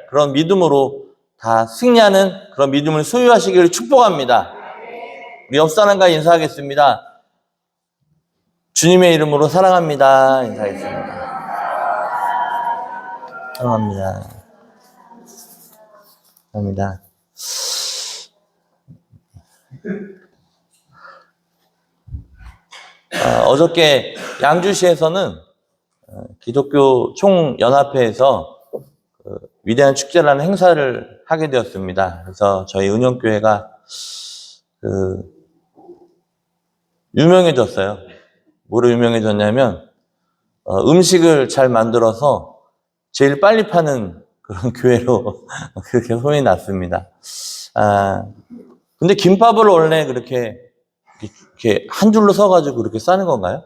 그런 믿음으로 다 승리하는 그런 믿음을 소유하시기를 축복합니다. 우리 옆 사람과 인사하겠습니다. 주님의 이름으로 사랑합니다. 인사하겠습니다. 사랑합니다. 감사합니다. 어저께 양주시에서는 기독교 총연합회에서 위대한 축제라는 행사를 하게 되었습니다. 그래서 저희 은영교회가 유명해졌어요. 뭐로 유명해졌냐면 음식을 잘 만들어서 제일 빨리 파는 그런 교회로 그렇게 소문이 났습니다. 근데 김밥을 원래 그렇게 한 줄로 서가지고 그렇게 싸는 건가요?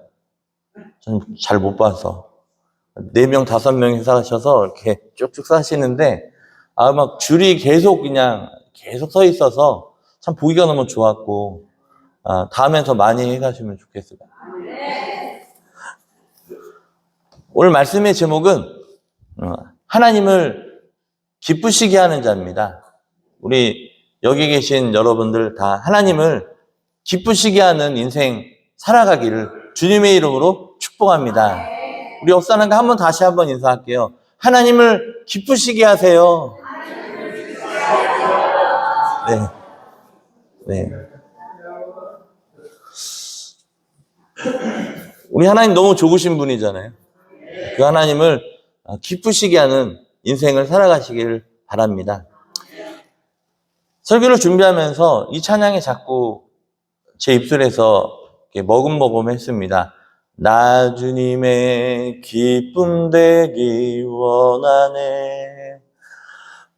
저는 잘 못 봐서. 4명, 5명 사셔서 이렇게 쭉쭉 싸시는데, 막 줄이 계속 서 있어서 참 보기가 너무 좋았고, 다음에 더 많이 해가시면 좋겠습니다. 오늘 말씀의 제목은 하나님을 기쁘시게 하는 자입니다. 우리 여기 계신 여러분들 다 하나님을 기쁘시게 하는 인생 살아가기를 주님의 이름으로 축복합니다. 우리 옆 사람과 다시 한번 인사할게요. 하나님을 기쁘시게 하세요. 네. 우리 하나님 너무 좋으신 분이잖아요. 그 하나님을 기쁘시게 하는 인생을 살아가시기를 바랍니다. 설교를 준비하면서 이 찬양이 자꾸 제 입술에서 머금머금 했습니다. 나 주님의 기쁨 되기 원하네.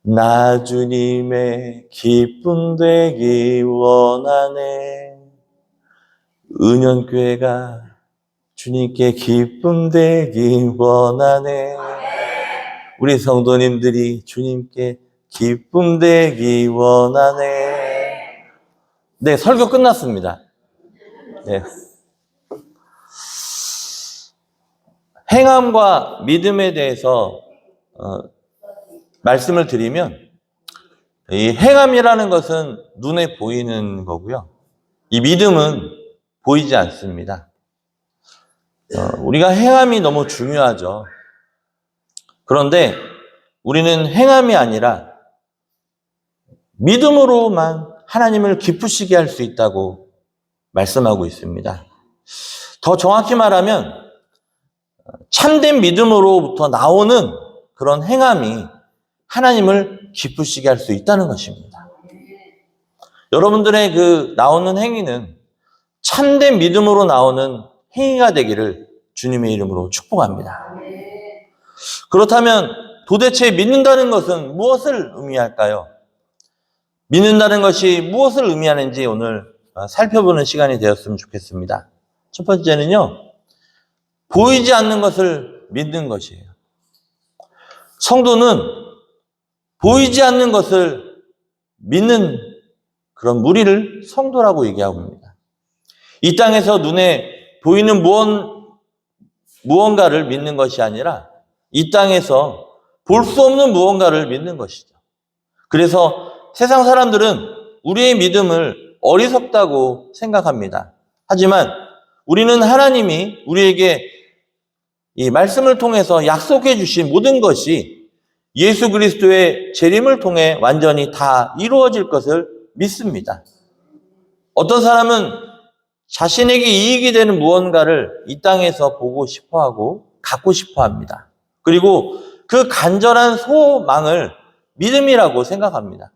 나 주님의 기쁨 되기 원하네. 은현교회가 주님께 기쁨 되기 원하네. 우리 성도님들이 주님께 기쁨 되기 원하네. 네, 설교 끝났습니다. 네. 행함과 믿음에 대해서 말씀을 드리면, 이 행함이라는 것은 눈에 보이는 거고요. 이 믿음은 보이지 않습니다. 우리가 행함이 너무 중요하죠. 그런데 우리는 행함이 아니라 믿음으로만 하나님을 기쁘시게 할 수 있다고 말씀하고 있습니다. 더 정확히 말하면 참된 믿음으로부터 나오는 그런 행함이 하나님을 기쁘시게 할 수 있다는 것입니다. 여러분들의 나오는 행위는 참된 믿음으로 나오는 행위가 되기를 주님의 이름으로 축복합니다. 그렇다면 도대체 믿는다는 것은 무엇을 의미할까요? 믿는다는 것이 무엇을 의미하는지 오늘 살펴보는 시간이 되었으면 좋겠습니다. 첫 번째는요, 보이지 않는 것을 믿는 것이에요. 성도는 보이지 않는 것을 믿는 그런 무리를 성도라고 얘기하고 있습니다. 이 땅에서 눈에 보이는 무언가를 믿는 것이 아니라 이 땅에서 볼 수 없는 무언가를 믿는 것이죠. 그래서 세상 사람들은 우리의 믿음을 어리석다고 생각합니다. 하지만 우리는 하나님이 우리에게 이 말씀을 통해서 약속해 주신 모든 것이 예수 그리스도의 재림을 통해 완전히 다 이루어질 것을 믿습니다. 어떤 사람은 자신에게 이익이 되는 무언가를 이 땅에서 보고 싶어하고 갖고 싶어합니다. 그리고 그 간절한 소망을 믿음이라고 생각합니다.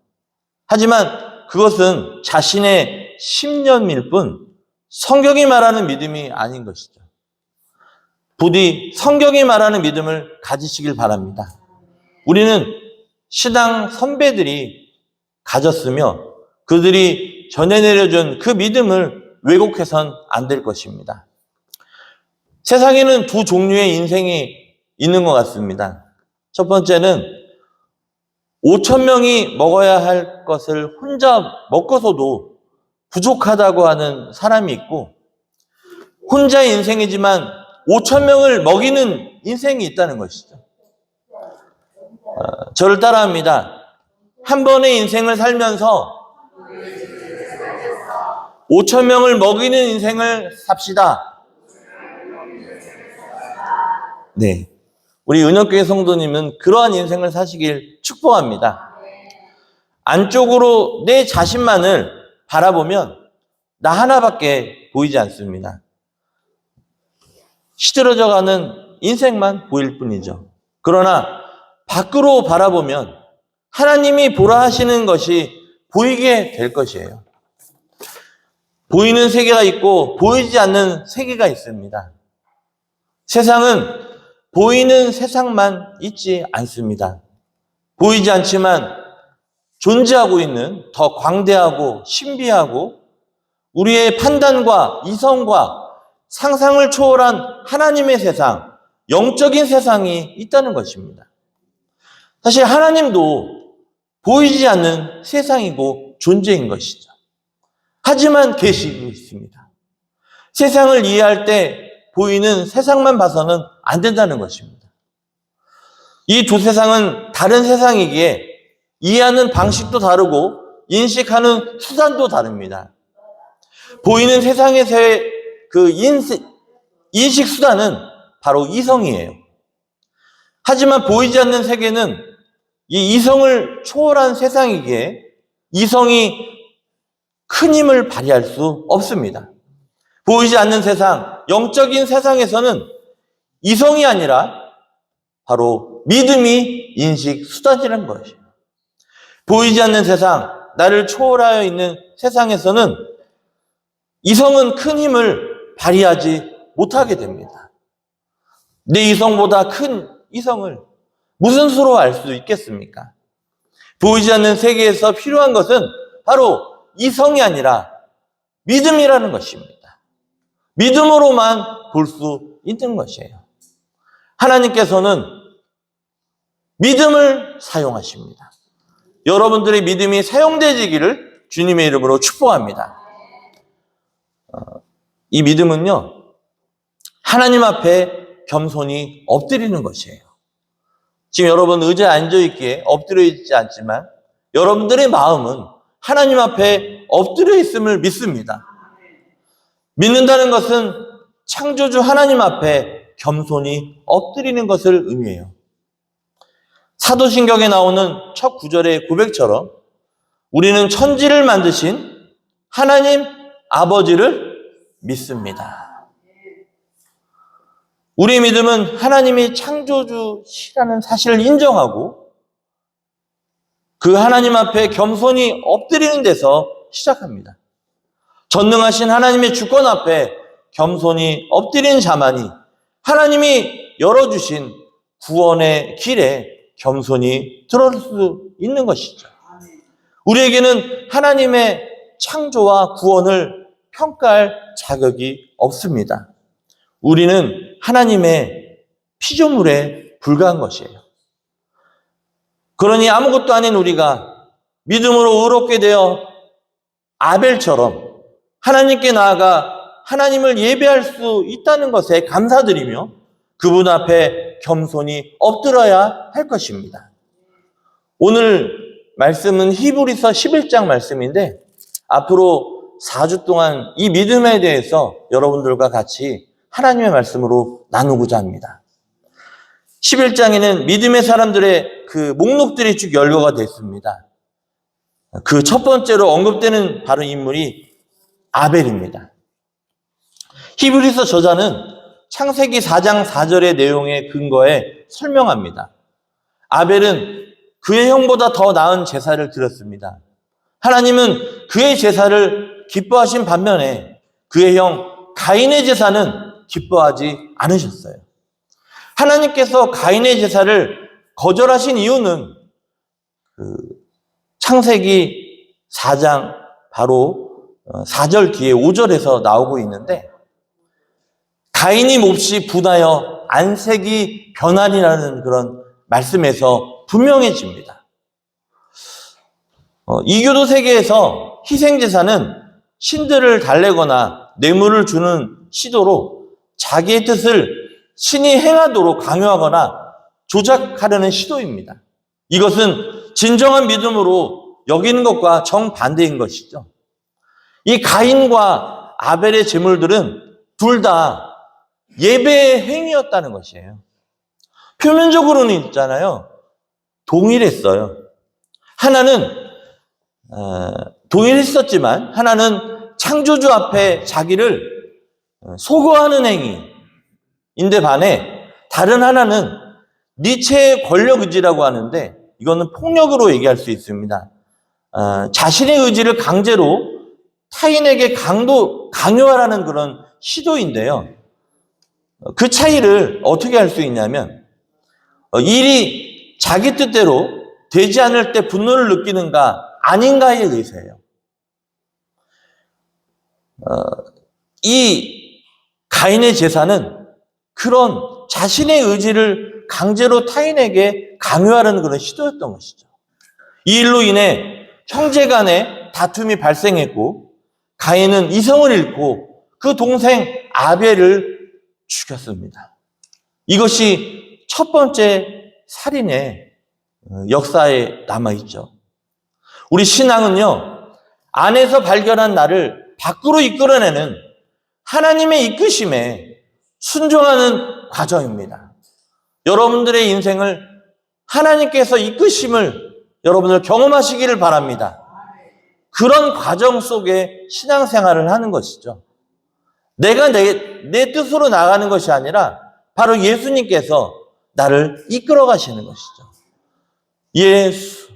하지만 그것은 자신의 신념일 뿐 성경이 말하는 믿음이 아닌 것이죠. 부디 성경이 말하는 믿음을 가지시길 바랍니다. 우리는 신앙 선배들이 가졌으며 그들이 전해 내려준 그 믿음을 왜곡해선 안 될 것입니다. 세상에는 두 종류의 인생이 있는 것 같습니다. 첫 번째는 5,000명이 먹어야 할 것을 혼자 먹고서도 부족하다고 하는 사람이 있고, 혼자의 인생이지만 5,000명을 먹이는 인생이 있다는 것이죠. 저를 따라합니다. 한 번의 인생을 살면서 5천 명을 먹이는 인생을 삽시다. 네, 우리 은혁교회 성도님은 그러한 인생을 사시길 축복합니다. 안쪽으로 내 자신만을 바라보면 나 하나밖에 보이지 않습니다. 시들어져가는 인생만 보일 뿐이죠. 그러나 밖으로 바라보면 하나님이 보라 하시는 것이 보이게 될 것이에요. 보이는 세계가 있고 보이지 않는 세계가 있습니다. 세상은 보이는 세상만 있지 않습니다. 보이지 않지만 존재하고 있는 더 광대하고 신비하고 우리의 판단과 이성과 상상을 초월한 하나님의 세상, 영적인 세상이 있다는 것입니다. 사실 하나님도 보이지 않는 세상이고 존재인 것이죠. 하지만 계시고 있습니다. 세상을 이해할 때 보이는 세상만 봐서는 안 된다는 것입니다. 이 두 세상은 다른 세상이기에 이해하는 방식도 다르고 인식하는 수단도 다릅니다. 보이는 세상에서의 그 인식 수단은 바로 이성이에요. 하지만 보이지 않는 세계는 이 이성을 초월한 세상이기에 이성이 큰 힘을 발휘할 수 없습니다. 보이지 않는 세상, 영적인 세상에서는 이성이 아니라 바로 믿음이 인식 수단이라는 것이에요. 보이지 않는 세상, 나를 초월하여 있는 세상에서는 이성은 큰 힘을 발휘하지 못하게 됩니다. 내 이성보다 큰 이성을 무슨 수로 알 수 있겠습니까? 보이지 않는 세계에서 필요한 것은 바로 이성이 아니라 믿음이라는 것입니다. 믿음으로만 볼 수 있는 것이에요. 하나님께서는 믿음을 사용하십니다. 여러분들의 믿음이 사용되기를 주님의 이름으로 축복합니다. 이 믿음은요, 하나님 앞에 겸손히 엎드리는 것이에요. 지금 여러분 의자에 앉아있기에 엎드려 있지 않지만 여러분들의 마음은 하나님 앞에 엎드려 있음을 믿습니다. 믿는다는 것은 창조주 하나님 앞에 겸손히 엎드리는 것을 의미해요. 사도신경에 나오는 첫 구절의 고백처럼 우리는 천지를 만드신 하나님 아버지를 믿습니다. 우리의 믿음은 하나님이 창조주시라는 사실을 인정하고 그 하나님 앞에 겸손히 엎드리는 데서 시작합니다. 전능하신 하나님의 주권 앞에 겸손히 엎드리는 자만이 하나님이 열어주신 구원의 길에 겸손히 들어올 수 있는 것이죠. 우리에게는 하나님의 창조와 구원을 평가할 자격이 없습니다. 우리는 하나님의 피조물에 불과한 것이에요. 그러니 아무것도 아닌 우리가 믿음으로 의롭게 되어 아벨처럼 하나님께 나아가 하나님을 예배할 수 있다는 것에 감사드리며 그분 앞에 겸손히 엎드려야 할 것입니다. 오늘 말씀은 히브리서 11장 말씀인데 앞으로 4주 동안 이 믿음에 대해서 여러분들과 같이 하나님의 말씀으로 나누고자 합니다. 11장에는 믿음의 사람들의 그 목록들이 쭉 열거가 됐습니다. 그 첫 번째로 언급되는 바로 인물이 아벨입니다. 히브리서 저자는 창세기 4장 4절의 내용의 근거에 설명합니다. 아벨은 그의 형보다 더 나은 제사를 드렸습니다. 하나님은 그의 제사를 기뻐하신 반면에 그의 형 가인의 제사는 기뻐하지 않으셨어요. 하나님께서 가인의 제사를 거절하신 이유는 창세기 4장 바로 4절 뒤에 5절에서 나오고 있는데 가인이 몹시 분하여 안색이 변하리라는 그런 말씀에서 분명해집니다. 이교도 세계에서 희생제사는 신들을 달래거나 뇌물을 주는 시도로 자기의 뜻을 신이 행하도록 강요하거나 조작하려는 시도입니다. 이것은 진정한 믿음으로 여기는 것과 정반대인 것이죠. 이 가인과 아벨의 제물들은 둘 다 예배의 행위였다는 것이에요. 표면적으로는 있잖아요. 동일했어요. 하나는 동일했었지만 하나는 창조주 앞에 자기를 소거하는 행위인데 반해 다른 하나는 니체의 권력 의지라고 하는데 이거는 폭력으로 얘기할 수 있습니다. 자신의 의지를 강제로 타인에게 강요하라는 그런 시도인데요. 그 차이를 어떻게 할 수 있냐면 일이 자기 뜻대로 되지 않을 때 분노를 느끼는가 아닌가에 의해서예요. 이 가인의 제사는 그런 자신의 의지를 강제로 타인에게 강요하려는 그런 시도였던 것이죠. 이 일로 인해 형제 간에 다툼이 발생했고 가인은 이성을 잃고 그 동생 아벨을 죽였습니다. 이것이 첫 번째 살인의 역사에 남아있죠. 우리 신앙은요, 안에서 발견한 나를 밖으로 이끌어내는 하나님의 이끄심에 순종하는 과정입니다. 여러분들의 인생을 하나님께서 이끄심을 여러분들 경험하시기를 바랍니다. 그런 과정 속에 신앙생활을 하는 것이죠. 내가 내 뜻으로 나가는 것이 아니라 바로 예수님께서 나를 이끌어 가시는 것이죠. 예수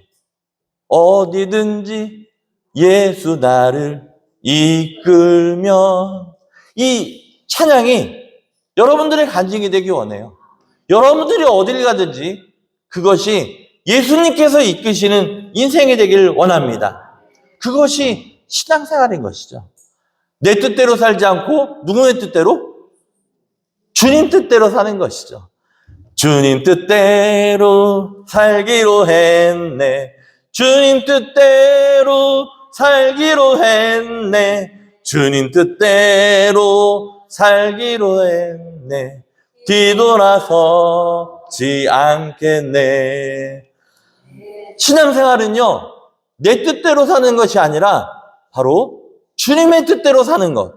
어디든지 예수 나를 이끌면, 이 찬양이 여러분들의 간증이 되기 원해요. 여러분들이 어딜 가든지 그것이 예수님께서 이끄시는 인생이 되길 원합니다. 그것이 신앙생활인 것이죠. 내 뜻대로 살지 않고 누구의 뜻대로? 주님 뜻대로 사는 것이죠. 주님 뜻대로 살기로 했네. 주님 뜻대로 살기로 했네. 주님 뜻대로 살기로 했네. 뒤돌아서지 않겠네. 신앙생활은요, 내 뜻대로 사는 것이 아니라 바로 주님의 뜻대로 사는 것,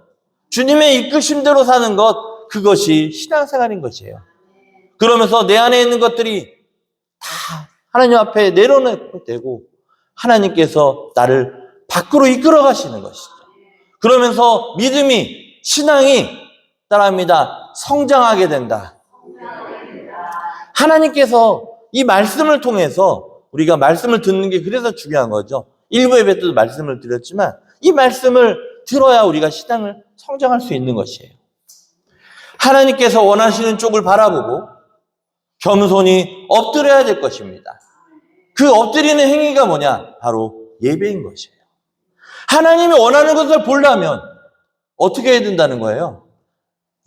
주님의 이끄심대로 사는 것, 그것이 신앙생활인 것이에요. 그러면서 내 안에 있는 것들이 다 하나님 앞에 내려놓고 되고 하나님께서 나를 밖으로 이끌어 가시는 것이죠. 그러면서 믿음이, 신앙이 따라합니다. 성장하게 된다. 하나님께서 이 말씀을 통해서 우리가 말씀을 듣는 게 그래서 중요한 거죠. 일부 예배 때도 말씀을 드렸지만 이 말씀을 들어야 우리가 신앙을 성장할 수 있는 것이에요. 하나님께서 원하시는 쪽을 바라보고 겸손히 엎드려야 될 것입니다. 그 엎드리는 행위가 뭐냐? 바로 예배인 것이에요. 하나님이 원하는 것을 보려면 어떻게 해야 된다는 거예요?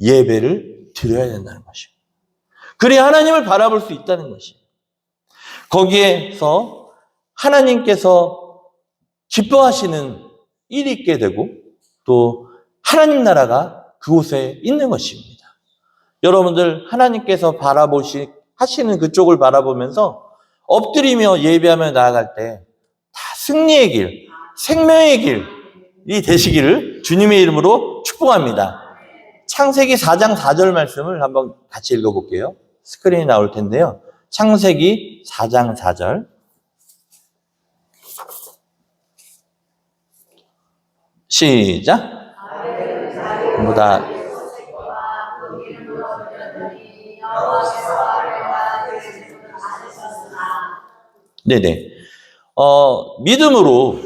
예배를 드려야 된다는 것이에요. 그래야 하나님을 바라볼 수 있다는 것이에요. 거기에서 하나님께서 기뻐하시는 일이 있게 되고 또 하나님 나라가 그곳에 있는 것입니다. 여러분들 하나님께서 하시는 그쪽을 바라보면서 엎드리며 예배하며 나아갈 때 다 승리의 길, 생명의 길이 되시기를 주님의 이름으로 축복합니다. 창세기 4장 4절 말씀을 한번 같이 읽어볼게요. 스크린이 나올 텐데요. 창세기 4장 4절. 시작. 전부 다. 네네. 믿음으로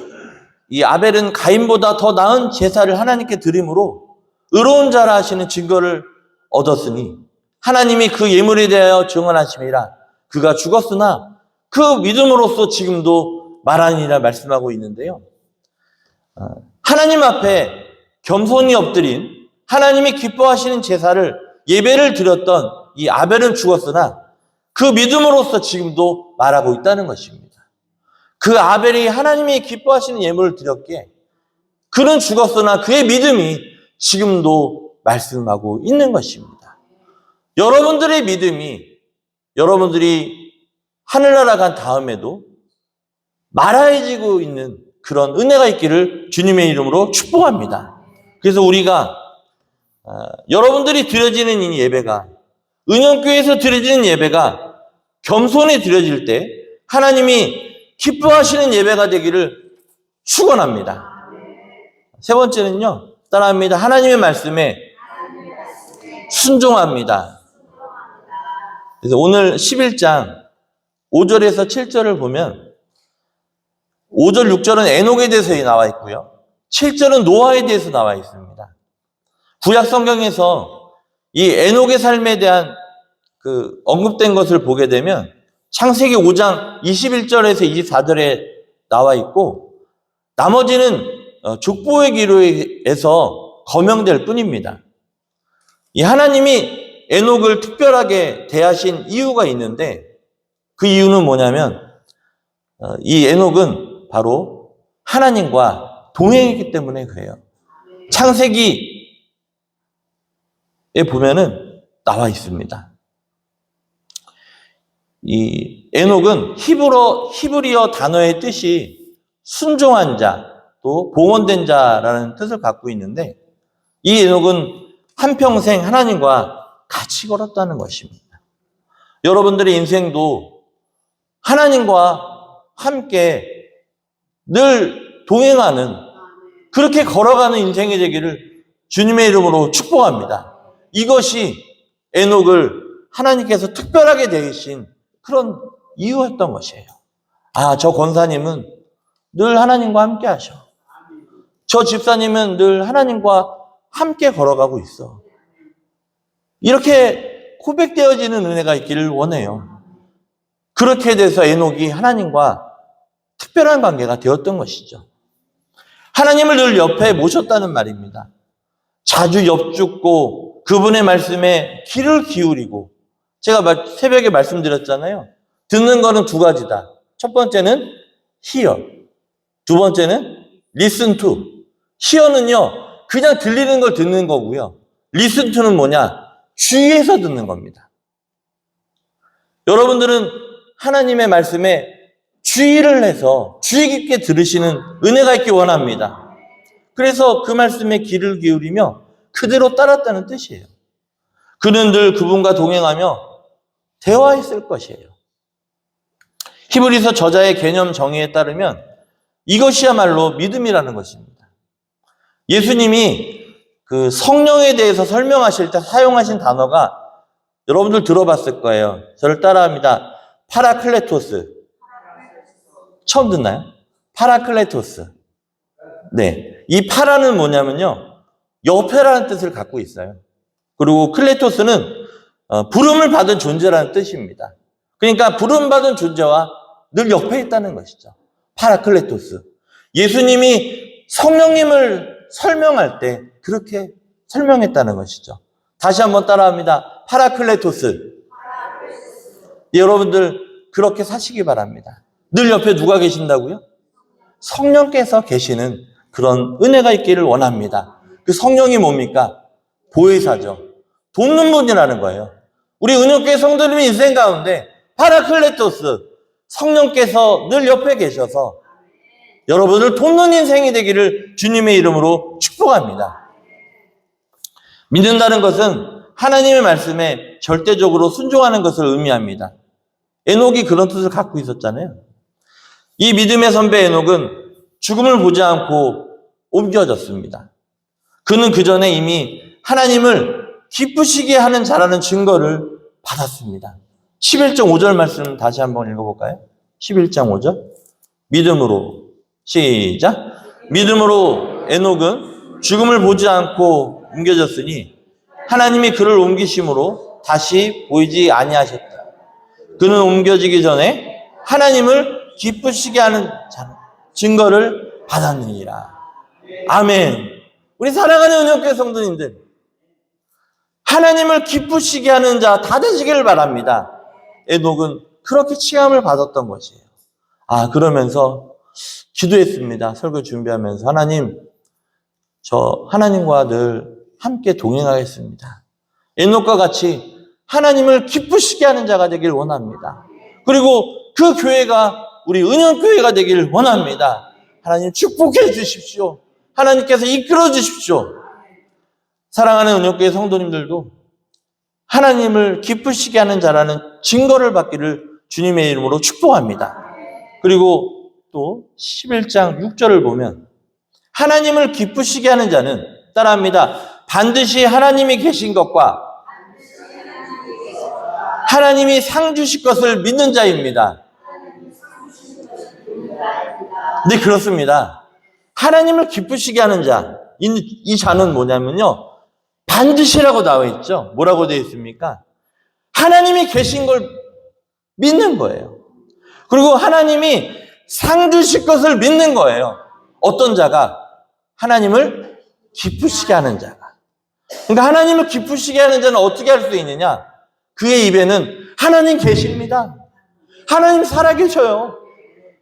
이 아벨은 가인보다 더 나은 제사를 하나님께 드림으로 의로운 자라 하시는 증거를 얻었으니 하나님이 그 예물에 대하여 증언하심이라. 그가 죽었으나 그 믿음으로써 지금도 말하니라 말씀하고 있는데요. 하나님 앞에 겸손히 엎드린 하나님이 기뻐하시는 제사를 예배를 드렸던 이 아벨은 죽었으나 그 믿음으로써 지금도 말하고 있다는 것입니다. 그 아벨이 하나님이 기뻐하시는 예물을 드렸기에 그는 죽었으나 그의 믿음이 지금도 말씀하고 있는 것입니다. 여러분들의 믿음이 여러분들이 하늘나라 간 다음에도 말아해지고 있는 그런 은혜가 있기를 주님의 이름으로 축복합니다. 그래서 우리가 여러분들이 드려지는 이 예배가, 은영교회에서 드려지는 예배가 겸손히 드려질 때 하나님이 기뻐하시는 예배가 되기를 축원합니다. 세 번째는요, 따라합니다. 하나님의 말씀에 순종합니다. 그래서 오늘 11장 5절에서 7절을 보면 5절, 6절은 에녹에 대해서 나와 있고요. 7절은 노아에 대해서 나와 있습니다. 구약 성경에서 이 에녹의 삶에 대한 언급된 것을 보게 되면 창세기 5장 21절에서 24절에 나와 있고 나머지는 족보의 기록에서 거명될 뿐입니다. 이 하나님이 에녹을 특별하게 대하신 이유가 있는데 그 이유는 뭐냐면 이 에녹은 바로 하나님과 동행했기 때문에 그래요. 창세기에 보면은 나와 있습니다. 이 에녹은 히브리어 단어의 뜻이 순종한 자, 또 봉헌된 자라는 뜻을 갖고 있는데 이 에녹은 한평생 하나님과 같이 걸었다는 것입니다. 여러분들의 인생도 하나님과 함께 늘 동행하는, 그렇게 걸어가는 인생이 되기를 주님의 이름으로 축복합니다. 이것이 에녹을 하나님께서 특별하게 대하신 그런 이유였던 것이에요. 저 권사님은 늘 하나님과 함께 하셔. 저 집사님은 늘 하나님과 함께 걸어가고 있어. 이렇게 고백되어지는 은혜가 있기를 원해요. 그렇게 돼서 에녹이 하나님과 특별한 관계가 되었던 것이죠. 하나님을 늘 옆에 모셨다는 말입니다. 자주 엽죽고 그분의 말씀에 귀를 기울이고, 제가 새벽에 말씀드렸잖아요. 듣는 거는 두 가지다. 첫 번째는 hear, 두 번째는 listen to. hear는요, 그냥 들리는 걸 듣는 거고요. listen to는 뭐냐? 주의해서 듣는 겁니다. 여러분들은 하나님의 말씀에 주의를 해서 주의 깊게 들으시는 은혜가 있기 원합니다. 그래서 그 말씀에 귀를 기울이며 그대로 따랐다는 뜻이에요. 그는 늘 그분과 동행하며 대화했을 것이에요. 히브리서 저자의 개념 정의에 따르면 이것이야말로 믿음이라는 것입니다. 예수님이 그 성령에 대해서 설명하실 때 사용하신 단어가 여러분들 들어봤을 거예요. 저를 따라합니다. 파라클레토스. 처음 듣나요? 파라클레토스. 네. 이 파라는 뭐냐면요, 옆에라는 뜻을 갖고 있어요. 그리고 클레토스는 부름을 받은 존재라는 뜻입니다. 그러니까 부름받은 존재와 늘 옆에 있다는 것이죠. 파라클레토스. 예수님이 성령님을 설명할 때 그렇게 설명했다는 것이죠. 다시 한번 따라합니다. 파라클레토스. 여러분들 그렇게 사시기 바랍니다. 늘 옆에 누가 계신다고요? 성령께서 계시는 그런 은혜가 있기를 원합니다. 그 성령이 뭡니까? 보혜사죠. 돕는 분이라는 거예요. 우리 은혜교회 성도님의 인생 가운데 파라클레토스, 성령께서 늘 옆에 계셔서 여러분을 돕는 인생이 되기를 주님의 이름으로 축복합니다. 믿는다는 것은 하나님의 말씀에 절대적으로 순종하는 것을 의미합니다. 에녹이 그런 뜻을 갖고 있었잖아요. 이 믿음의 선배 에녹은 죽음을 보지 않고 옮겨졌습니다. 그는 그 전에 이미 하나님을 기쁘시게 하는 자라는 증거를 받았습니다. 11장 5절 말씀 다시 한번 읽어볼까요? 11장 5절. 믿음으로, 시작. 믿음으로 에녹은 죽음을 보지 않고 옮겨졌으니 하나님이 그를 옮기심으로 다시 보이지 아니하셨다. 그는 옮겨지기 전에 하나님을 기쁘시게 하는 증거를 받았느니라. 아멘. 우리 사랑하는 은혜교회 성도님들, 하나님을 기쁘시게 하는 자 다 되시기를 바랍니다. 에녹은 그렇게 체험을 받았던 것이에요. 그러면서 기도했습니다. 설교 준비하면서 하나님, 저 하나님과 늘 함께 동행하겠습니다. 에녹과 같이 하나님을 기쁘시게 하는 자가 되길 원합니다. 그리고 그 교회가 우리 은영교회가 되기를 원합니다. 하나님 축복해 주십시오. 하나님께서 이끌어 주십시오. 사랑하는 은영교회 성도님들도 하나님을 기쁘시게 하는 자라는 증거를 받기를 주님의 이름으로 축복합니다. 그리고 또 11장 6절을 보면 하나님을 기쁘시게 하는 자는 따라합니다. 반드시 하나님이 계신 것과 하나님이 상 주실 것을 믿는 자입니다. 네, 그렇습니다. 하나님을 기쁘시게 하는 자, 이 자는 뭐냐면요, 반드시라고 나와 있죠. 뭐라고 되어 있습니까? 하나님이 계신 걸 믿는 거예요. 그리고 하나님이 상 주실 것을 믿는 거예요. 어떤 자가? 하나님을 기쁘시게 하는 자가. 그러니까 하나님을 기쁘시게 하는 자는 어떻게 할 수 있느냐? 그의 입에는 하나님 계십니다. 하나님 살아계셔요.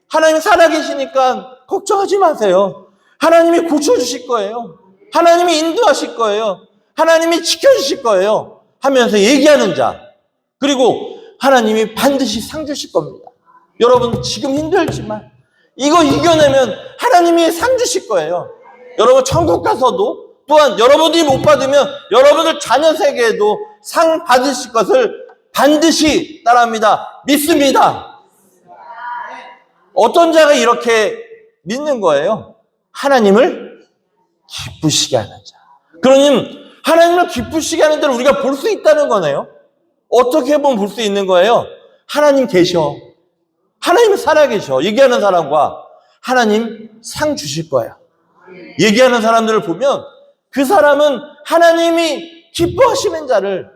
하나님 살아계시니까 걱정하지 마세요. 하나님이 고쳐주실 거예요. 하나님이 인도하실 거예요. 하나님이 지켜주실 거예요. 하면서 얘기하는 자. 그리고 하나님이 반드시 상 주실 겁니다. 여러분 지금 힘들지만 이거 이겨내면 하나님이 상 주실 거예요. 여러분 천국 가서도 또한 여러분들이 못 받으면 여러분들 자녀 세계에도 상 받으실 것을 반드시 따라합니다. 믿습니다. 어떤 자가 이렇게 믿는 거예요? 하나님을 기쁘시게 하는 자. 그러니 하나님을 기쁘시게 하는 자를 우리가 볼 수 있다는 거네요. 어떻게 보면 볼 수 있는 거예요? 하나님 계셔. 하나님 살아계셔. 얘기하는 사람과 하나님 상 주실 거야. 얘기하는 사람들을 보면 그 사람은 하나님이 기뻐하시는 자를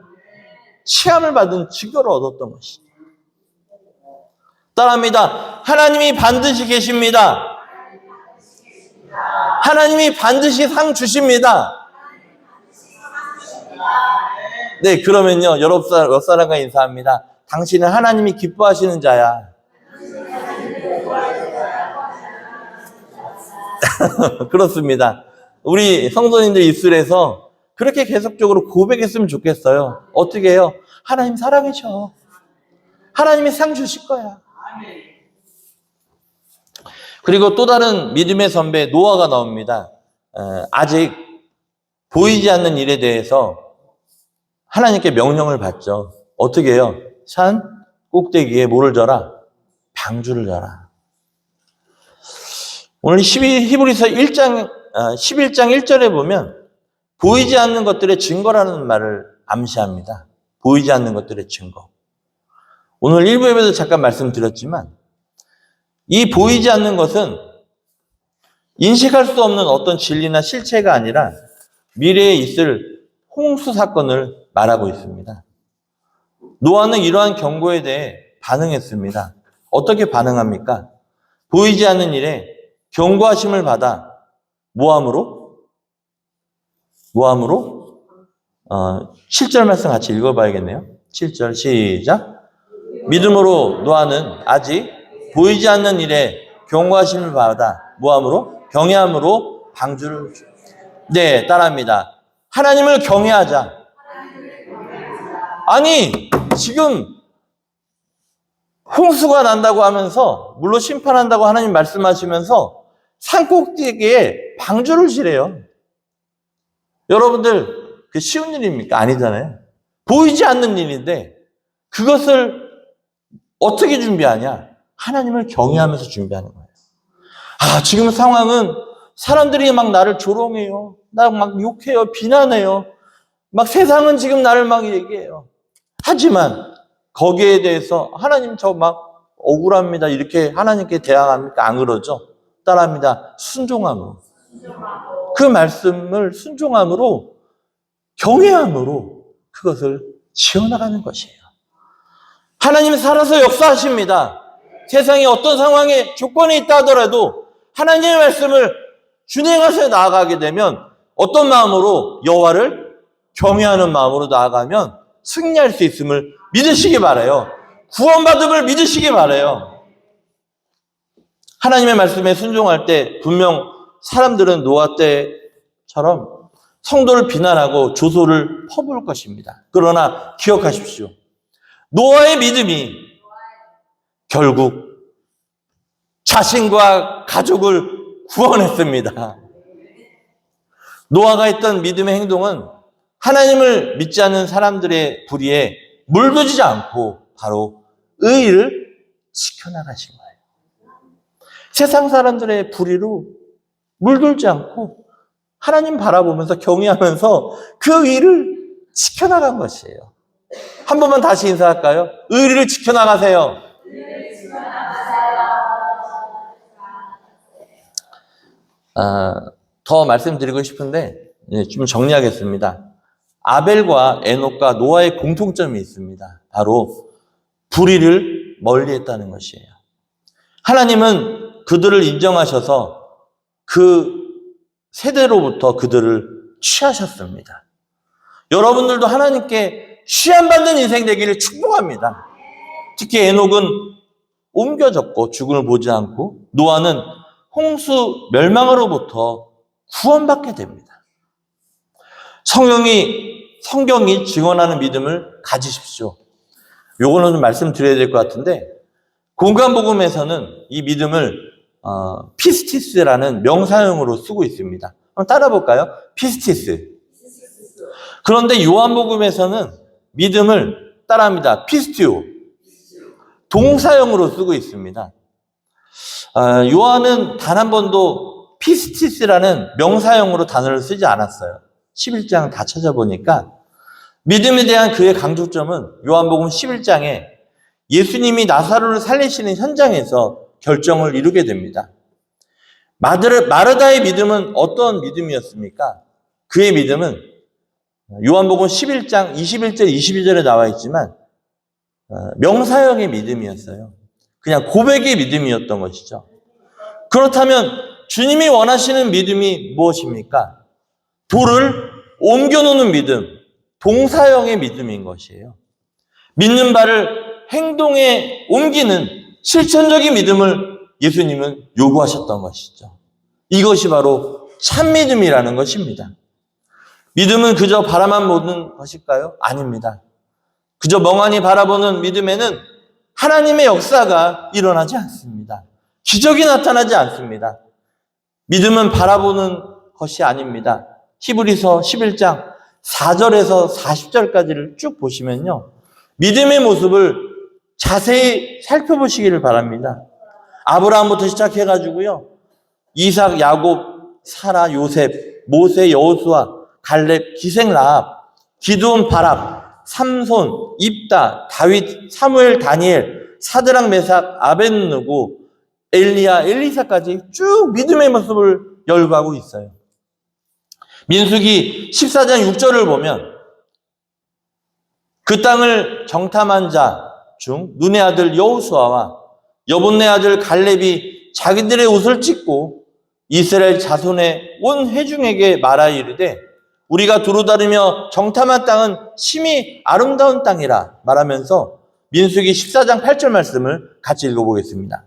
시험을 받은 증거를 얻었던 것이죠. 따라합니다. 하나님이 반드시 계십니다. 하나님이 반드시 상 주십니다. 네, 그러면요, 옆 사람과 인사합니다. 당신은 하나님이 기뻐하시는 자야. 그렇습니다. 우리 성도님들 입술에서 그렇게 계속적으로 고백했으면 좋겠어요. 어떻게 해요? 하나님 살아계셔. 하나님이 상 주실 거야. 그리고 또 다른 믿음의 선배 노아가 나옵니다. 아직 보이지 않는 일에 대해서 하나님께 명령을 받죠. 어떻게 해요? 산 꼭대기에 뭐를 져라? 방주를 져라. 오늘 히브리서 11장 1절에 보면 보이지 않는 것들의 증거라는 말을 암시합니다. 보이지 않는 것들의 증거. 오늘 일부 예배도 잠깐 말씀드렸지만 이 보이지 않는 것은 인식할 수 없는 어떤 진리나 실체가 아니라 미래에 있을 홍수 사건을 말하고 있습니다. 노아는 이러한 경고에 대해 반응했습니다. 어떻게 반응합니까? 보이지 않는 일에 경고하심을 받아 뭐함으로? 7절 말씀 같이 읽어봐야겠네요. 7절 시작. 믿음으로 노아는 아직 보이지 않는 일에 경고하심을 받아 뭐함으로? 경외함으로 방주를. 네, 따라합니다. 하나님을 경외하자. 아니, 지금 홍수가 난다고 하면서, 물론 심판한다고 하나님 말씀하시면서 산꼭대기에 방주를 지래요. 여러분들, 그 쉬운 일입니까? 아니잖아요. 보이지 않는 일인데 그것을 어떻게 준비하냐? 하나님을 경외하면서 준비하는 거예요. 아, 지금 상황은 사람들이 막 나를 조롱해요. 나 막 욕해요. 비난해요. 막 세상은 지금 나를 막 얘기해요. 하지만 거기에 대해서 하나님 저 막 억울합니다. 이렇게 하나님께 대항합니까? 안 그러죠. 따라합니다. 순종함으로. 그 말씀을 순종함으로 경외함으로 그것을 지어나가는 것이에요. 하나님이 살아서 역사하십니다. 세상에 어떤 상황에 조건이 있다 하더라도 하나님의 말씀을 준행하셔 나아가게 되면 어떤 마음으로 여호와를 경외하는 마음으로 나아가면 승리할 수 있음을 믿으시기 바라요. 구원받음을 믿으시기 바라요. 하나님의 말씀에 순종할 때 분명 사람들은 노아 때처럼 성도를 비난하고 조소를 퍼부을 것입니다. 그러나 기억하십시오. 노아의 믿음이 결국 자신과 가족을 구원했습니다. 노아가 했던 믿음의 행동은 하나님을 믿지 않는 사람들의 불의에 물들지 않고 바로 의를 지켜나가신 거예요. 세상 사람들의 불의로 물들지 않고 하나님 바라보면서 경외하면서 그 의를 지켜나간 것이에요. 한 번만 다시 인사할까요? 의를 지켜나가세요. 더 말씀드리고 싶은데 좀 정리하겠습니다. 아벨과 에녹과 노아의 공통점이 있습니다. 바로 불의를 멀리했다는 것이에요. 하나님은 그들을 인정하셔서 그 세대로부터 그들을 취하셨습니다. 여러분들도 하나님께 취함받는 인생 되기를 축복합니다. 특히 에녹은 옮겨졌고 죽음을 보지 않고 노아는 홍수 멸망으로부터 구원받게 됩니다. 성경이 증언하는 믿음을 가지십시오. 요거는 좀 말씀드려야 될 것 같은데 공간복음에서는 이 믿음을 피스티스라는 명사형으로 쓰고 있습니다. 한번 따라 볼까요? 피스티스. 그런데 요한복음에서는 믿음을 따라합니다. 피스티오. 동사형으로 쓰고 있습니다. 요한은 단 한 번도 피스티스라는 명사형으로 단어를 쓰지 않았어요. 11장 다 찾아보니까 믿음에 대한 그의 강조점은 요한복음 11장에 예수님이 나사로를 살리시는 현장에서 결정을 이루게 됩니다. 마르다의 믿음은 어떤 믿음이었습니까? 그의 믿음은 요한복음 11장 21절 22절에 나와 있지만 명사형의 믿음이었어요. 그냥 고백의 믿음이었던 것이죠. 그렇다면 주님이 원하시는 믿음이 무엇입니까? 돌을 옮겨놓는 믿음, 동사형의 믿음인 것이에요. 믿는 바를 행동에 옮기는 실천적인 믿음을 예수님은 요구하셨던 것이죠. 이것이 바로 참 믿음이라는 것입니다. 믿음은 그저 바라만 보는 것일까요? 아닙니다. 그저 멍하니 바라보는 믿음에는 하나님의 역사가 일어나지 않습니다. 기적이 나타나지 않습니다. 믿음은 바라보는 것이 아닙니다. 히브리서 11장 4절에서 40절까지를 쭉 보시면요. 믿음의 모습을 자세히 살펴보시기를 바랍니다. 아브라함부터 시작해가지고요. 이삭, 야곱, 사라, 요셉, 모세, 여호수아, 갈렙, 기생, 라합, 기드온, 바락, 삼손, 입다, 다윗, 사무엘, 다니엘, 사드락, 메삭, 아벤느고, 엘리야, 엘리사까지 쭉 믿음의 모습을 열거하고 있어요. 민수기 14장 6절을 보면 그 땅을 정탐한 자 중 눈의 아들 여호수아와 여분네 아들 갈렙이 자기들의 옷을 찢고 이스라엘 자손의 온 회중에게 말하여 이르되 우리가 두루 다니며 정탐한 땅은 심히 아름다운 땅이라 말하면서 민수기 14장 8절 말씀을 같이 읽어보겠습니다.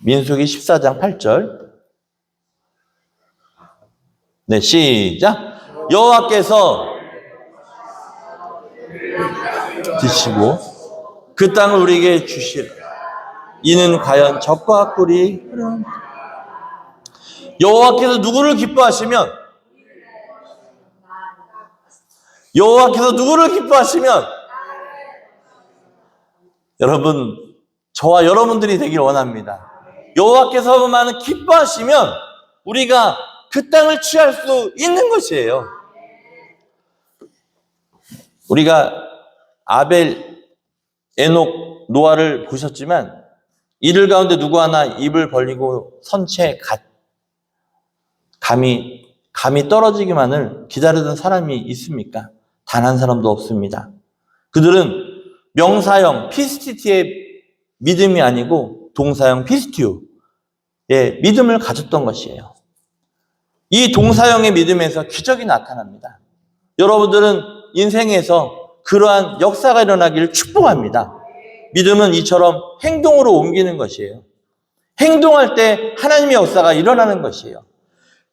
민수기 14장 8절. 네, 시작. 여호와께서 드시고 그 땅을 우리에게 주시라. 이는 과연 적과 꿀이 흐르는 여호와께서 누구를 기뻐하시면 여러분 저와 여러분들이 되길 원합니다. 여호와께서만 기뻐하시면 우리가 그 땅을 취할 수 있는 것이에요. 우리가 아벨, 에녹, 노아를 보셨지만 이들 가운데 누구 하나 입을 벌리고 선채 감이 떨어지기만을 기다리던 사람이 있습니까? 단 한 사람도 없습니다. 그들은 명사형 피스티티의 믿음이 아니고 동사형 피스티오의 믿음을 가졌던 것이에요. 이 동사형의 믿음에서 기적이 나타납니다. 여러분들은 인생에서 그러한 역사가 일어나기를 축복합니다. 믿음은 이처럼 행동으로 옮기는 것이에요. 행동할 때 하나님의 역사가 일어나는 것이에요.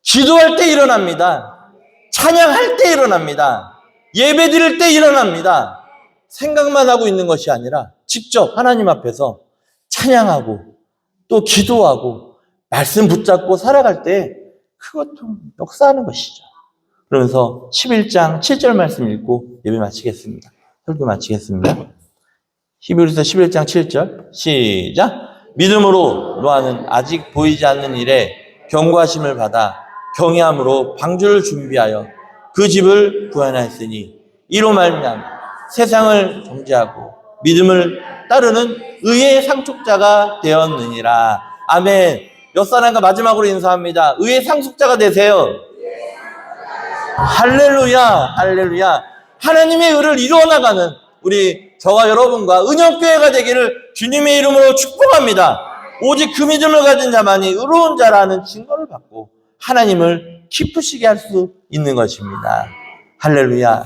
기도할 때 일어납니다. 찬양할 때 일어납니다. 예배 드릴 때 일어납니다. 생각만 하고 있는 것이 아니라 직접 하나님 앞에서 찬양하고 또 기도하고 말씀 붙잡고 살아갈 때 그것도 역사하는 것이죠. 그러면서 11장 7절 말씀 읽고 예배 마치겠습니다. 설교 마치겠습니다. 히브리서 11장 7절 시작. 믿음으로 노아는 아직 보이지 않는 일에 경고하심을 받아 경외함으로 방주를 준비하여 그 집을 구원하였으니 이로 말미암아 세상을 정죄하고 믿음을 따르는 의의 상속자가 되었느니라. 아멘. 옆사람과 마지막으로 인사합니다. 의의 상속자가 되세요. 할렐루야, 할렐루야. 하나님의 의를 이루어나가는 우리 저와 여러분과 은영교회가 되기를 주님의 이름으로 축복합니다. 오직 그 믿음을 가진 자만이 의로운 자라는 증거를 받고 하나님을 기쁘시게 할 수 있는 것입니다. 할렐루야.